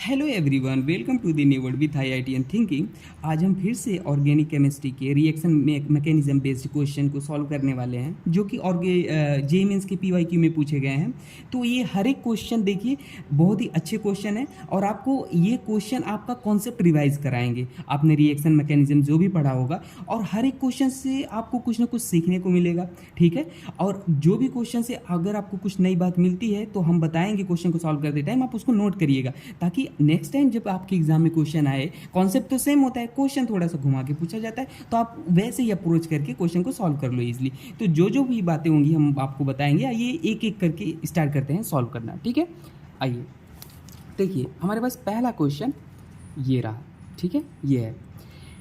Hello everyone, welcome to the new world with IIT and thinking. आज हम फिर से ऑर्गेनिक केमिस्ट्री के रिएक्शन मैकेनिज्म बेस्ड क्वेश्चन को सॉल्व करने वाले हैं, जो कि जे मीन्स के पीवाईक्यू में पूछे गए हैं। तो ये हर एक क्वेश्चन देखिए बहुत ही अच्छे क्वेश्चन है, और आपको ये क्वेश्चन आपका कॉन्सेप्ट रिवाइज कराएंगे। आपने रिएक्शन मैकेनिज्म जो भी पढ़ा होगा, और हर एक क्वेश्चन से आपको कुछ ना कुछ सीखने को मिलेगा, ठीक है। और जो भी क्वेश्चन से अगर आपको कुछ नई बात मिलती है तो हम बताएंगे क्वेश्चन को सॉल्व करते टाइम, आप उसको नोट करिएगा, ताकि नेक्स्ट टाइम जब आपके एग्जाम में क्वेश्चन आए, कॉन्सेप्ट तो सेम होता है, क्वेश्चन थोड़ा सा घुमा के पूछा जाता है, तो आप वैसे ही अप्रोच करके क्वेश्चन को सॉल्व कर लो इजीली। तो जो जो भी बातें होंगी हम आपको बताएंगे। आइए एक एक करके स्टार्ट करते हैं सॉल्व करना, ठीक है। आइए देखिए, हमारे पास पहला क्वेश्चन ये रहा, ठीक है, ये है।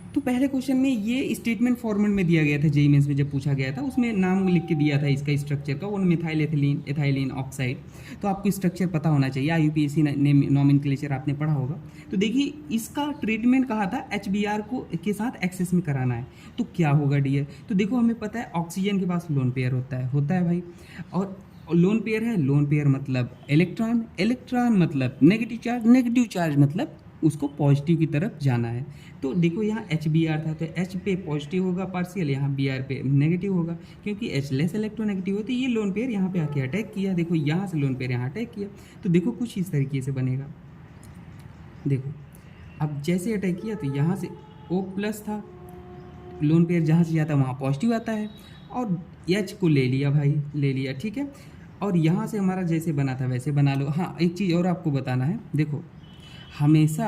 तो पहले क्वेश्चन में ये स्टेटमेंट फॉर्मेट में दिया गया था, जेईई मेंस में जब पूछा गया था, उसमें नाम लिख के दिया था इसका स्ट्रक्चर का, वो मिथाइल एथिलीन एथाइलिन ऑक्साइड। तो आपको स्ट्रक्चर पता होना चाहिए, आईयूपीएसी नॉमेनक्लेचर आपने पढ़ा होगा। तो देखिए, इसका ट्रीटमेंट कहा था एचबीआर को के साथ एक्सेस में कराना है। तो क्या होगा डियर? तो देखो, हमें पता है ऑक्सीजन के पास लोन पेयर होता है भाई। और लोन पेयर है, लोन पेयर मतलब इलेक्ट्रॉन, इलेक्ट्रॉन मतलब नेगेटिव चार्ज मतलब उसको पॉजिटिव की तरफ जाना है। तो देखो, यहाँ एच बी आर था, तो एच पे पॉजिटिव होगा पार्शियल, यहाँ बी आर पे नेगेटिव होगा, क्योंकि एच लेस इलेक्ट्रोनेगेटिव है। तो ये लोन पेयर यहाँ पे आके अटैक किया, देखो यहाँ से लोन पेयर यहाँ अटैक किया। तो देखो कुछ इस तरीके से बनेगा। देखो, अब जैसे अटैक किया तो यहाँ से O प्लस था, लोन पेयर जहाँ से जाता है वहाँ पॉजिटिव आता है, और एच को ले लिया भाई, ले लिया, ठीक है। और यहाँ से हमारा जैसे बना था वैसे बना लो। हाँ, एक चीज़ और आपको बताना है, देखो हमेशा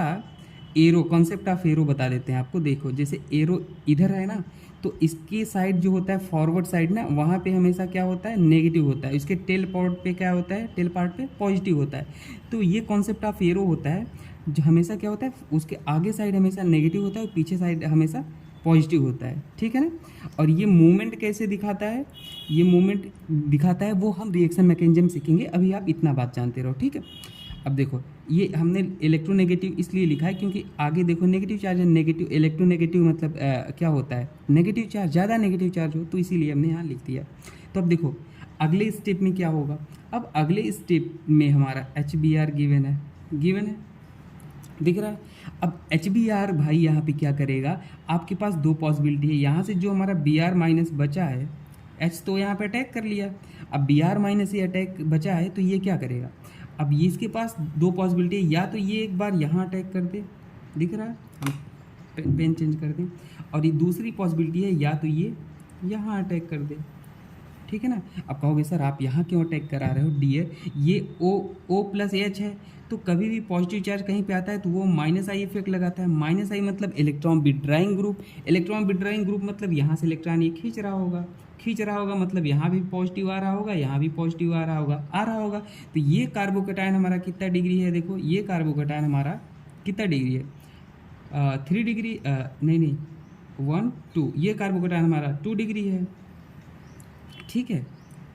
एरो, कॉन्सेप्ट ऑफ एरो बता देते हैं आपको। देखो, जैसे एरो इधर है ना, तो इसके साइड जो होता है फॉरवर्ड साइड ना, वहाँ पे हमेशा क्या होता है, नेगेटिव होता है। इसके टेल पार्ट पे क्या होता है, टेल पार्ट पे पॉजिटिव होता है। तो ये कॉन्सेप्ट ऑफ एरो होता है, जो हमेशा क्या होता है, उसके आगे साइड हमेशा नेगेटिव होता है और पीछे साइड हमेशा पॉजिटिव होता है, ठीक है ना। और ये मूवमेंट कैसे दिखाता है, ये मूवमेंट दिखाता है वो हम रिएक्शन मैकेनिज्म सीखेंगे। अभी आप इतना बात जानते रहो, ठीक है। अब देखो, ये हमने इलेक्ट्रोनेगेटिव इसलिए लिखा है क्योंकि आगे देखो नेगेटिव चार्ज है, नेगेटिव इलेक्ट्रोनेगेटिव मतलब क्या होता है, नेगेटिव चार्ज, ज़्यादा नेगेटिव चार्ज हो, तो इसीलिए हमने यहाँ लिख दिया। तो अब देखो अगले स्टेप में क्या होगा। अब अगले स्टेप में हमारा एच बी आर गिवन है, दिख रहा है। अब एच बी आर भाई यहाँ पे क्या करेगा, आपके पास दो पॉसिबिलिटी है। यहाँ से जो हमारा बी आर माइनस बचा है, एच तो यहाँ पे अटैक कर लिया, अब बी आर माइनस ये अटैक बचा है, तो ये क्या करेगा। अब ये इसके पास दो पॉसिबिलिटी है, या तो ये एक बार यहाँ अटैक कर दे, दिख रहा है, हम पेन चेंज कर दें, और ये दूसरी पॉसिबिलिटी है या तो ये यहाँ अटैक कर दे, ठीक है ना। अब कहोगे सर आप यहाँ क्यों अटैक करा रहे हो डियर, ये O प्लस एच है, तो कभी भी पॉजिटिव चार्ज कहीं पे आता है तो वो माइनस आई इफेक्ट लगाता है। माइनस आई मतलब electron withdrawing group, electron withdrawing group मतलब यहाँ से इलेक्ट्रॉन ये खींच रहा होगा, मतलब यहाँ भी पॉजिटिव आ रहा होगा, यहाँ भी पॉजिटिव आ रहा होगा। तो ये कार्बोकेटायन हमारा कितना डिग्री है, देखो ये कार्बोकेटायन हमारा कितना डिग्री है, 3 डिग्री, नहीं 1 2, ये कार्बोकेटायन हमारा 2 डिग्री है, ठीक है।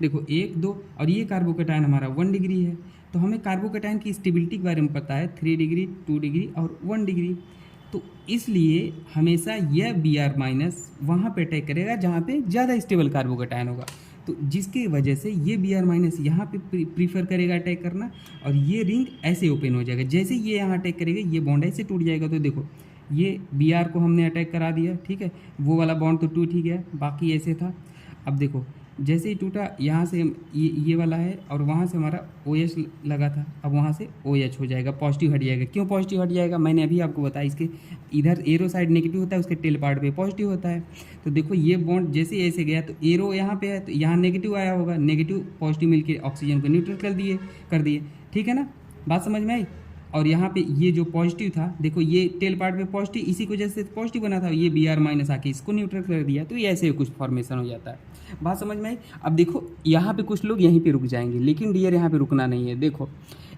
देखो 1 2, और ये कार्बोकेटायन हमारा 1 डिग्री है। तो हमें कार्बोकेटायन की स्टेबिलिटी के बारे में पता है, 3 डिग्री, 2 डिग्री और 1 डिग्री। तो इसलिए हमेशा यह बी आर माइनस वहाँ पे अटैक करेगा जहाँ पे ज़्यादा स्टेबल कार्बोकेटायन होगा। तो जिसकी वजह से ये बी आर माइनस यहाँ पे प्रीफर करेगा अटैक करना, और ये रिंग ऐसे ओपन हो जाएगा। जैसे ये यहाँ अटैक करेगा, ये बॉन्ड ऐसे टूट जाएगा। तो देखो, ये बी आर को हमने अटैक करा दिया, ठीक है, वो वाला बॉन्ड तो टूट ही गया, बाकी ऐसे था। अब देखो, जैसे ही टूटा, यहाँ से ये वाला है, और वहाँ से हमारा ओ एच लगा था, अब वहाँ से ओ एच हो जाएगा, पॉजिटिव हट जाएगा। क्यों पॉजिटिव हट जाएगा, मैंने अभी आपको बताया, इसके इधर एरो साइड नेगेटिव होता है, उसके टेल पार्ट पे पॉजिटिव होता है। तो देखो ये बॉन्ड जैसे ऐसे गया, तो एरो यहाँ पे है, तो यहाँ नेगेटिव आया होगा, नेगेटिव पॉजिटिव मिलके ऑक्सीजन को न्यूट्रल कर दिए, ठीक है ना, बात समझ में आई। और यहाँ पे ये जो पॉजिटिव था, देखो ये टेल पार्ट पे पॉजिटिव, इसी की वजह से पॉजिटिव बना था, ये बी आर माइनस आके इसको न्यूट्रल कर दिया, तो ये ऐसे कुछ फॉर्मेशन हो जाता है। बात समझ में आई। अब देखो यहाँ पे कुछ लोग यहीं पे रुक जाएंगे, लेकिन डियर यहाँ पे रुकना नहीं है। देखो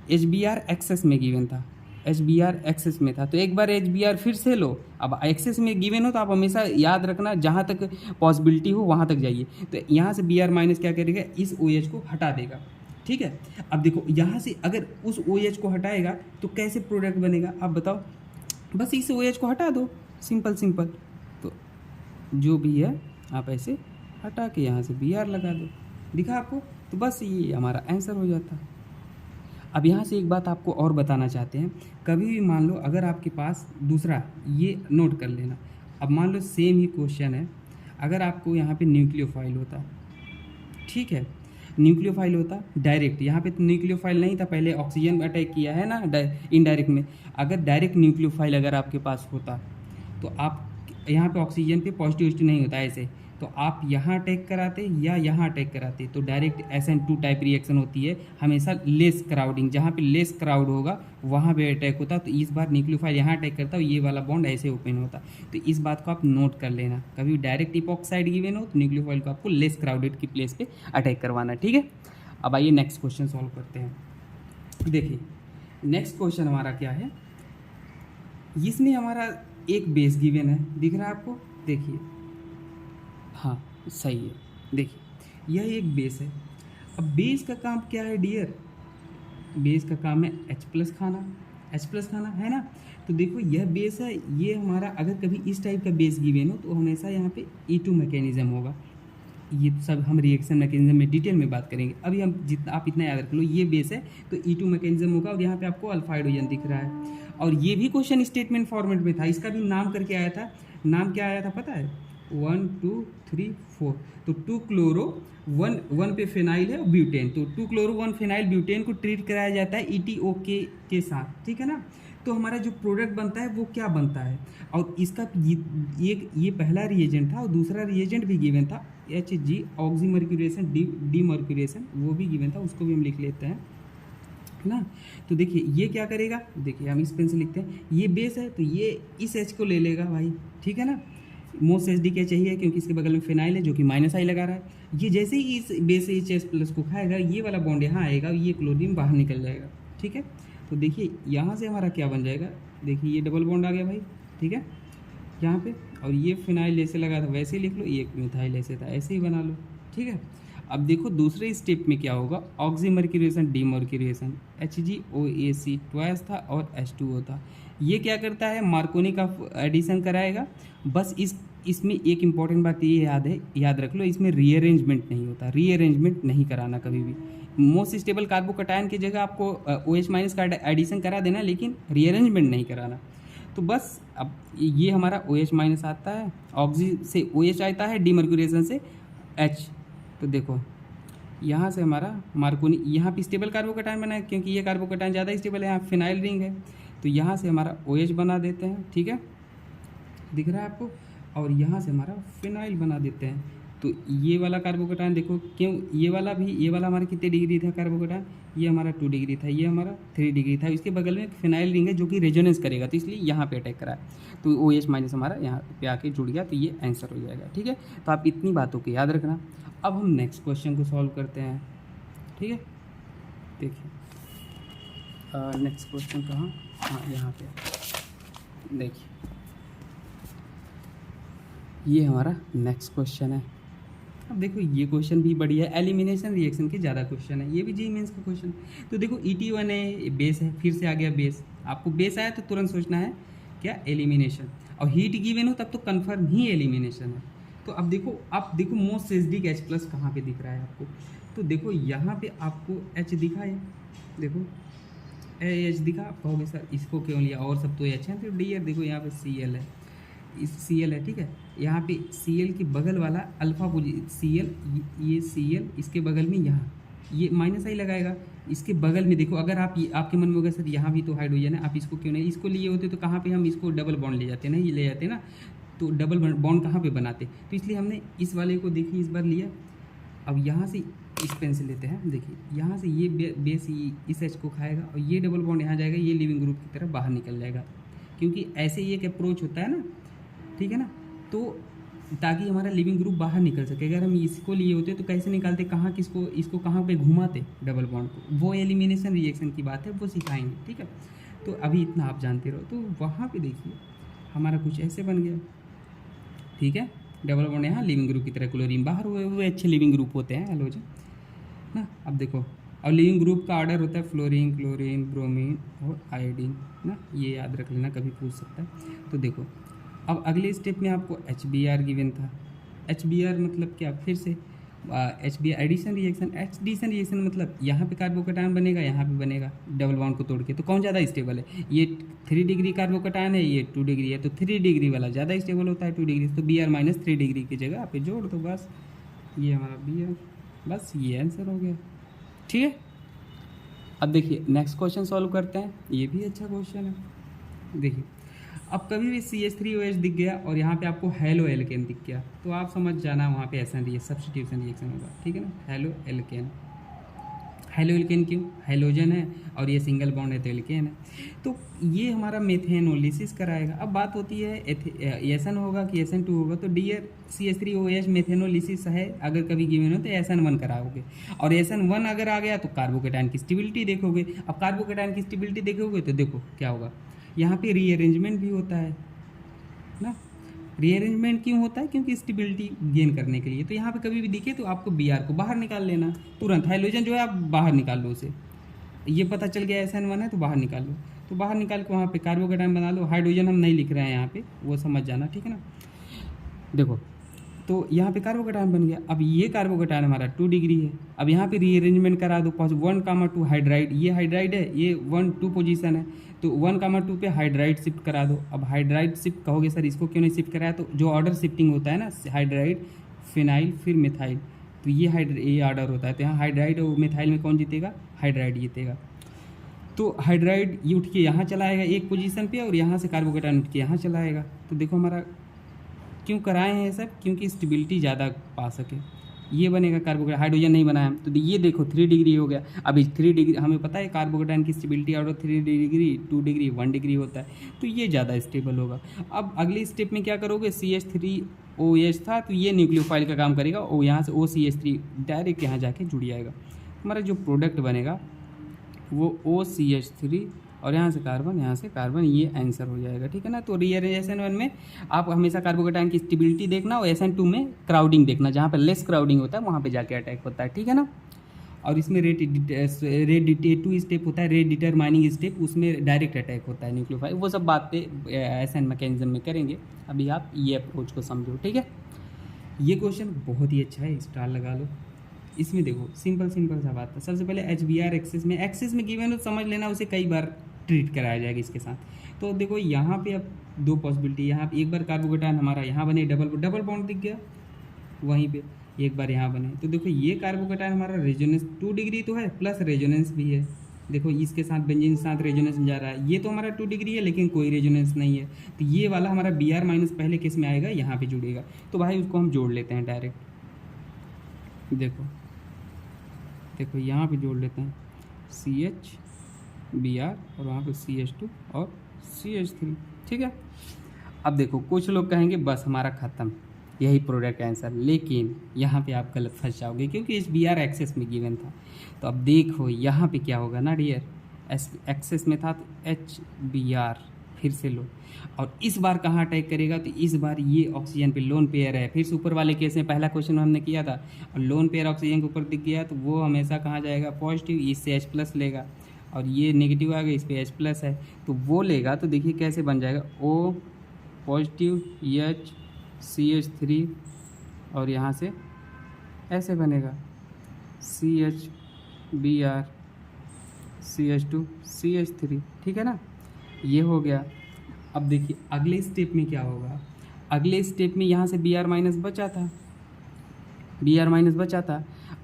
एच बी आर एक्सेस में गिवन था, एच बी आर एक्सेस में था, तो एक बार एच बी आर फिर से लो। अब एक्सेस में गिवन हो तो आप हमेशा याद रखना, जहाँ तक पॉसिबिलिटी हो वहाँ तक जाइए। तो यहाँ से बी आर माइनस क्या करेगा, इस ओ एच को हटा देगा, ठीक है। अब देखो यहाँ से अगर उस ओ एच को हटाएगा तो कैसे प्रोडक्ट बनेगा, आप बताओ। बस इस ओ एच को हटा दो, सिंपल। तो जो भी है आप ऐसे हटा के यहाँ से बी आर लगा दो, दिखा आपको। तो बस ये हमारा आंसर हो जाता है। अब यहाँ से एक बात आपको और बताना चाहते हैं, कभी भी मान लो अगर आपके पास दूसरा, ये नोट कर लेना, अब मान लो सेम ही क्वेश्चन है, अगर आपको यहाँ पे न्यूक्लियोफाइल होता, ठीक है, न्यूक्लियोफाइल होता डायरेक्ट, यहाँ पे तो न्यूक्लियोफाइल नहीं था, पहले ऑक्सीजन अटैक किया है ना इनडायरेक्ट में, अगर डायरेक्ट न्यूक्लियोफाइल अगर आपके पास होता तो आप यहाँ पे ऑक्सीजन पे पॉजिटिव नहीं होता ऐसे, तो आप यहाँ अटैक कराते या यहाँ अटैक कराते, तो डायरेक्ट SN2 टाइप रिएक्शन होती है हमेशा लेस क्राउडिंग, जहाँ पे लेस क्राउड होगा वहाँ पे अटैक होता, तो इस बार न्यूक्लियोफाइल यहाँ अटैक करता और ये वाला बॉन्ड ऐसे ओपन होता। तो इस बात को आप नोट कर लेना, कभी डायरेक्ट इपॉक्साइड गिवन हो तो न्यूक्लियोफाइल को आपको लेस क्राउडेड की प्लेस पे अटैक करवाना, ठीक है। अब आइए नेक्स्ट क्वेश्चन सॉल्व करते हैं। देखिए नेक्स्ट क्वेश्चन हमारा क्या है, इसमें हमारा एक बेस गिवन है, दिख रहा है आपको, देखिए, हाँ सही है, देखिए यह एक बेस है। अब बेस का काम क्या है डियर, बेस का काम है H+ खाना, H+ खाना है ना। तो देखो यह बेस है, ये हमारा अगर कभी इस टाइप का बेस गिवन हो तो हमेशा यहाँ पे E2 मैकेनिज्म होगा। ये सब हम रिएक्शन मैकेनिज्म में डिटेल में बात करेंगे, अभी हम जितना आप इतना याद रख लो, ये बेस है तो E2 मैकेनिज्म होगा, और यहाँ पे आपको अल्फा हाइड्रोजन दिख रहा है। और ये भी क्वेश्चन स्टेटमेंट फॉर्मेट में था, इसका भी नाम करके आया था, नाम क्या आया था पता है, 1 2 3 4, तो 2 क्लोरो 1 पे फिनाइल है ब्यूटेन, तो 2 क्लोरो 1 फिनाइल ब्यूटेन को ट्रीट कराया जाता है ETOK के साथ, ठीक है ना। तो हमारा जो प्रोडक्ट बनता है वो क्या बनता है, और इसका ये पहला रिएजेंट था, और दूसरा रिएजेंट भी गिवन था Hg ऑक्सीमर्क्यूरेशन डीमर्क्यूरेशन, वो भी गिवन था, उसको भी हम लिख लेते हैं ना। तो देखिए ये क्या करेगा, देखिए हम इस पेन से लिखते हैं, ये बेस है तो ये इस H को ले लेगा भाई, ठीक है ना। मोस्ट HD क्या चाहिए, क्योंकि इसके बगल में फिनाइल है जो कि -I लगा रहा है, ये जैसे ही इस बेस से H+ को खाएगा, ये वाला बॉन्ड यहाँ आएगा, ये क्लोरीन बाहर निकल जाएगा, ठीक है। तो देखिए यहाँ से हमारा क्या बन जाएगा, देखिए ये डबल बॉन्ड आ गया भाई, ठीक है यहाँ पे, और ये फिनाइल ऐसे लगा था वैसे ही लिख लो, ये मिथाइल ऐसे था ऐसे ही बना लो, ठीक है। अब देखो दूसरे स्टेप में क्या होगा, ऑक्सीमर्क्यूरेशन डीमर्क्यूरेशन, HgOAc ट्वाइस था और H2O था, ये क्या करता है, मार्कोनी का एडिशन कराएगा। बस इसमें एक इम्पॉर्टेंट बात ये याद रख लो, इसमें रीअरेंजमेंट नहीं होता, रीअरेंजमेंट नहीं कराना कभी भी। मोस्ट स्टेबल कार्बोकटायन की जगह आपको OH- का एडिशन करा देना, लेकिन रीअरेंजमेंट नहीं कराना। तो बस अब ये हमारा OH- आता है, ऑक्सी से OH आता है, डीमर्क्यूरेशन से H, तो देखो यहाँ से हमारा मार्कोनी, यहाँ पे स्टेबल कार्बोकटायन बना है, क्योंकि ये कार्बोकटायन ज़्यादा स्टेबल है, यहाँ फिनाइल रिंग है, तो यहाँ से हमारा OH बना देते हैं, ठीक है, दिख रहा है आपको, और यहाँ से हमारा फिनाइल बना देते हैं। तो ये वाला कार्बोकटायन देखो, क्यों ये वाला हमारा कितने डिग्री था कार्बोकटायन, ये हमारा 2 डिग्री था, ये हमारा 3 डिग्री था, इसके बगल में फिनाइल रिंग है जो कि रेजोनेंस करेगा, तो इसलिए यहाँ पे अटैक करा है, तो OH- हमारा यहाँ पे आके जुड़ गया, तो ये आंसर हो जाएगा, ठीक है। तो आप इतनी बातों को याद रखना। अब हम नेक्स्ट क्वेश्चन को सॉल्व करते हैं, ठीक है। देखिए नेक्स्ट क्वेश्चन कहाँ, हाँ यहाँ पे देखिए, ये हमारा नेक्स्ट क्वेश्चन है। अब देखो ये क्वेश्चन भी बढ़िया है, एलिमिनेशन रिएक्शन के ज़्यादा क्वेश्चन है, ये भी JEE मेंस का क्वेश्चन। तो देखो ET1 है, बेस है, फिर से आ गया बेस, आपको बेस आया तो तुरंत सोचना है क्या, एलिमिनेशन, और हीट गिवन हो तब तो कन्फर्म ही एलिमिनेशन है। तो अब देखो मोस्ट एसिडिक H+ कहाँ पे दिख रहा है आपको, तो देखो यहाँ पे आपको H दिखा है, देखो H दिखा, आप कहोगे सर इसको क्यों लिया, और सब तो H है, तो डियर देखो यहाँ पे Cl है, इस Cl है, ठीक है, यहाँ पे Cl के बगल वाला अल्फा Cl, ये Cl इसके बगल में यहाँ ये -I लगाएगा, इसके बगल में देखो, अगर आप आपके मन में होगा सर यहाँ भी तो हाइड्रोजन है, आप इसको क्यों नहीं, इसको लिए होते तो कहाँ पे हम इसको डबल बॉन्ड ले जाते ना, ये ले जाते ना, तो डबल बॉन्ड कहाँ पे बनाते, तो इसलिए हमने इस वाले को देखिए इस बार लिया। अब यहाँ से इस पेन से लेते हैं, देखिए यहाँ से ये बेस इस H को खाएगा, और ये डबल बॉन्ड यहाँ जाएगा, ये लिविंग ग्रुप की तरफ बाहर निकल जाएगा, क्योंकि ऐसे ही एक अप्रोच होता है ना, ठीक है ना। तो ताकि हमारा लिविंग ग्रुप बाहर निकल सके, अगर हम इसको लिए होते तो कैसे निकालते, कहाँ इसको कहाँ पे घुमाते डबल बॉन्ड को, वो एलिमिनेशन रिएक्शन की बात है, वो सिखाएंगे, ठीक है। तो अभी इतना आप जानते रहो, तो वहाँ पे देखिए हमारा कुछ ऐसे बन गया, ठीक है, डबल बॉन्ड यहाँ लिविंग ग्रुप की तरह, क्लोरीन बाहर हुए अच्छे लिविंग ग्रुप होते हैं हैलोजन ना। अब देखो, और लिविंग ग्रुप का ऑर्डर होता है फ्लोरीन, क्लोरीन, ब्रोमीन और आयोडीन ना, ये याद रख लेना, कभी पूछ सकता है। तो देखो अब अगले स्टेप में आपको HBr गिवन था, HBr मतलब क्या, फिर से H B addition reaction, addition reaction मतलब यहाँ पे कार्बोकैटायन बनेगा, यहाँ पे बनेगा डबल बॉन्ड को तोड़ के, तो कौन ज़्यादा स्टेबल है? ये 3 डिग्री कार्बोकैटायन है, ये 2 डिग्री है, तो 3 डिग्री वाला ज़्यादा स्टेबल होता है 2 डिग्री, तो बी आर माइनस 3 डिग्री की जगह पे जोड़ दो बस, ये हमारा बी आर, बस ये आंसर हो गया। ठीक है, अब देखिए नेक्स्ट क्वेश्चन सॉल्व करते हैं, ये भी अच्छा क्वेश्चन है। देखिए अब कभी भी CH3OH दिख गया और यहाँ पे आपको हेलो एल्केन दिख गया, तो आप समझ जाना वहाँ पे ऐसा नहीं है, सब्स्टिट्यूशन रिएक्शन होगा। ठीक है ना, हेलो एल्केन, हेलो एल्केन क्यों? हाइड्रोजन है और ये सिंगल बॉन्ड है तो एल्केन है, तो ये हमारा मेथेनोलिसिस कराएगा। अब बात होती है एसन होगा कि SN2 होगा, तो डियर CH3OH मेथेनोलिसिस है, अगर कभी गिवन हो तो SN1 कराओगे, और SN1 अगर आ गया तो कार्बोकैटायन की स्टेबिलिटी देखोगे। अब कार्बोकैटायन की स्टेबिलिटी देखोगे तो देखो क्या होगा, यहाँ पे रीअरेंजमेंट भी होता है ना। रीअरेंजमेंट क्यों होता है? क्योंकि स्टेबिलिटी गेन करने के लिए। तो यहाँ पे कभी भी दिखे तो आपको Br को बाहर निकाल लेना तुरंत, हाइड्रोजन जो है आप बाहर निकाल लो उसे, ये पता चल गया SN1 है तो बाहर निकाल लो, तो बाहर निकाल के वहाँ पे कार्बोकैटायन बना लो। हाइड्रोजन हम नहीं लिख रहे हैं यहाँ पे, वो समझ जाना, ठीक है ना। देखो तो यहाँ पे कार्बोकैटायन बन गया। अब ये कार्बोकैटायन हमारा 2 डिग्री है, अब यहाँ पे रीअरेंजमेंट करा दो, 1,2 हाइड्राइड, ये हाइड्राइड है, ये 1,2 पोजीशन है, तो 1,2 पे हाइड्राइड शिफ्ट करा दो। अब हाइड्राइड शिफ्ट कहोगे सर इसको क्यों नहीं शिफ्ट कराया, तो जो ऑर्डर शिफ्टिंग होता है ना, हाइड्राइड फिनाइल फिर मिथाइल, तो ये ऑर्डर होता है, तो यहाँ हाइड्राइड और मिथाइल में कौन जीतेगा? हाइड्राइड जीतेगा। तो हाइड्राइड ये उठ के यहाँ चला आएगा एक पोजीशन पे, और यहाँ से कार्बोकैटायन उठ के यहाँ चला आएगा। तो देखो हमारा क्यों कराए हैं सब, क्योंकि स्टेबिलिटी ज़्यादा पा सके, ये बनेगा कार्बोकैटायन। हाइड्रोजन नहीं बनाया तो ये देखो 3 डिग्री हो गया। अब इस 3 डिग्री हमें पता है कार्बोकैटायन की stability order 3 degree 2 degree 1 degree होता है, तो ये ज़्यादा स्टेबल होगा। अब अगले स्टेप में क्या करोगे, CH3OH था तो ये न्यूक्लियोफाइल का काम करेगा, और यहाँ से OCH3 डायरेक्ट यहाँ जाके जुड़ जाएगा। हमारा जो प्रोडक्ट बनेगा वो OCH3 और यहाँ से कार्बन, ये आंसर हो जाएगा। ठीक है ना। तो रीअरेंजेशन 1 में आप हमेशा कार्बोकैटायन की स्टेबिलिटी देखना, और SN2 में क्राउडिंग देखना, जहाँ पर लेस क्राउडिंग होता है वहाँ पे जाके अटैक होता है। ठीक है ना। और इसमें रेट 2 स्टेप होता है, रेट डिटरमाइनिंग स्टेप, उसमें डायरेक्ट अटैक होता है न्यूक्लियोफाइल। वो सब बात पे SN मैकेनिज्म में करेंगे, अभी आप ये अप्रोच को समझो। ठीक है, ये क्वेश्चन बहुत ही अच्छा है, स्टार लगा लो। इसमें देखो सिंपल सा बात है। सबसे पहले HBr एक्सेस में गिवन हो समझ लेना, उसे कई बार ट्रीट कराया जाएगा इसके साथ। तो देखो यहाँ पे अब 2 पॉसिबिलिटी, यहाँ पे एक बार कार्बोकैटायन हमारा यहाँ बने, डबल बॉन्ड दिख गया वहीं पे, एक बार यहाँ बने, तो देखो ये कार्बोकैटायन हमारा रेजोनेंस 2 डिग्री तो है, प्लस रेजोनेंस भी है। देखो इसके साथ बेंजीन के साथ रेजोनेंस जा रहा है, ये तो हमारा 2 डिग्री है लेकिन कोई रेजोनेंस नहीं है, तो ये वाला हमारा Br माइनस पहले केस में आएगा, यहाँ पे जुड़ेगा। तो भाई उसको हम जोड़ लेते हैं डायरेक्ट। देखो यहाँ पे जोड़ लेते हैं CH Br और वहाँ पे CH2 और CH3। ठीक है। अब देखो कुछ लोग कहेंगे बस हमारा ख़त्म, यही प्रोडक्ट आंसर, लेकिन यहाँ पे आप गलत फंस जाओगे क्योंकि HBr एक्सेस में गिवन था। तो अब देखो यहाँ पे क्या होगा ना डियर, एक्सेस में था तो HBr फिर से लो, और इस बार कहाँ अटैक करेगा, तो इस बार ये ऑक्सीजन पे लोन पेयर है। फिर से ऊपर वाले केस में पहला क्वेश्चन हमने किया था, और लोन पेयर ऑक्सीजन के ऊपर दिख गया तो वो हमेशा कहाँ जाएगा, पॉजिटिव, इससे H+ लेगा, और ये नेगेटिव आ गया, इस पर H+ है तो वो लेगा। तो देखिए कैसे बन जाएगा, O पॉजिटिव H CH3 और यहाँ से ऐसे बनेगा CH Br CH2 CH3। ठीक है ना, ये हो गया। अब देखिए अगले स्टेप में क्या होगा, अगले स्टेप में यहाँ से Br माइनस बचा था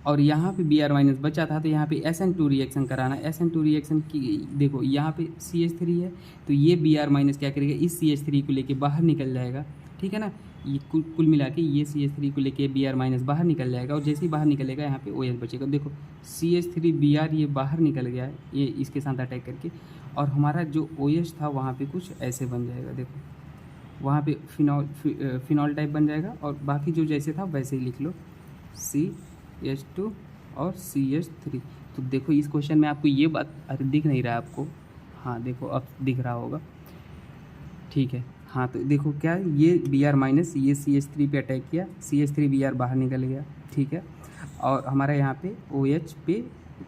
और यहाँ पे Br माइनस बचा था, तो यहाँ पे SN2 रिएक्शन कराना। SN2 रिएक्शन की देखो यहाँ पे CH3 है तो ये Br माइनस क्या करेगा, इस CH3 को लेके बाहर निकल जाएगा। ठीक है ना, ये कुल मिला के ये CH3 को लेके Br माइनस बाहर निकल जाएगा, और जैसे ही बाहर निकलेगा यहाँ पे OH बचेगा। देखो CH3 Br ये बाहर निकल गया है, ये इसके साथ अटैक करके, और हमारा जो OH था वहाँ पे कुछ ऐसे बन जाएगा। देखो वहाँ पे फिनॉल टाइप बन जाएगा, और बाकी जो जैसे था वैसे ही लिख लो CH2 और CH3। तो देखो इस क्वेश्चन में आपको ये बात, अरे दिख नहीं रहा है आपको, हाँ देखो अब दिख रहा होगा। ठीक है, हाँ तो देखो क्या, ये Br माइनस ये CH3 पे अटैक किया, CH3 Br बाहर निकल गया। ठीक है, और हमारा यहाँ पे OH पे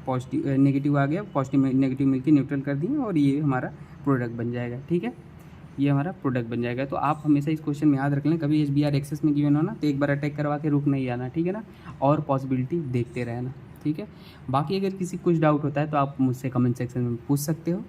पॉजिटिव नेगेटिव आ गया, पॉजिटिव नेगेटिव मिलकर न्यूट्रल कर दिए, और ये हमारा प्रोडक्ट बन जाएगा। ठीक है, ये हमारा प्रोडक्ट बन जाएगा। तो आप हमेशा इस क्वेश्चन में याद रख लें, कभी SBR एक्सेस में गिवन हो ना तो एक बार अटैक करवा के रुक नहीं जाना, ठीक है ना, और पॉसिबिलिटी देखते रहना, ठीक है। बाकी अगर किसी कुछ डाउट होता है तो आप मुझसे कमेंट सेक्शन में पूछ सकते हो,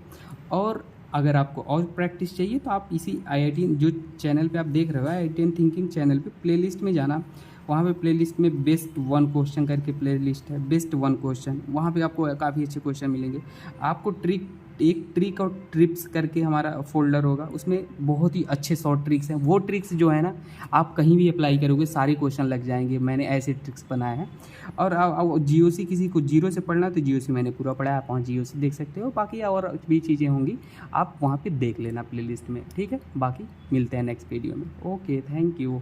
और अगर आपको और प्रैक्टिस चाहिए तो आप इसी IIT जो चैनल पे आप देख रहे हो IITian थिंकिंग चैनल पे प्लेलिस्ट में जाना, वहाँ पे प्लेलिस्ट में बेस्ट 1 क्वेश्चन करके प्लेलिस्ट है, बेस्ट 1 क्वेश्चन, वहाँ पे आपको काफ़ी अच्छे क्वेश्चन मिलेंगे। आपको ट्रिक और ट्रिप्स करके हमारा फोल्डर होगा, उसमें बहुत ही अच्छे शॉर्ट ट्रिक्स हैं। वो ट्रिक्स जो है ना आप कहीं भी अप्लाई करोगे सारे क्वेश्चन लग जाएंगे, मैंने ऐसे ट्रिक्स बनाए हैं। और GOC किसी को जीरो से पढ़ना तो GOC मैंने पूरा पढ़ा है, आप वहाँ GOC देख सकते हो। बाकी और भी चीज़ें होंगी आप वहाँ पे देख लेना प्लेलिस्ट में, ठीक है। बाकी मिलते हैं नेक्स्ट वीडियो में। Okay, thank you.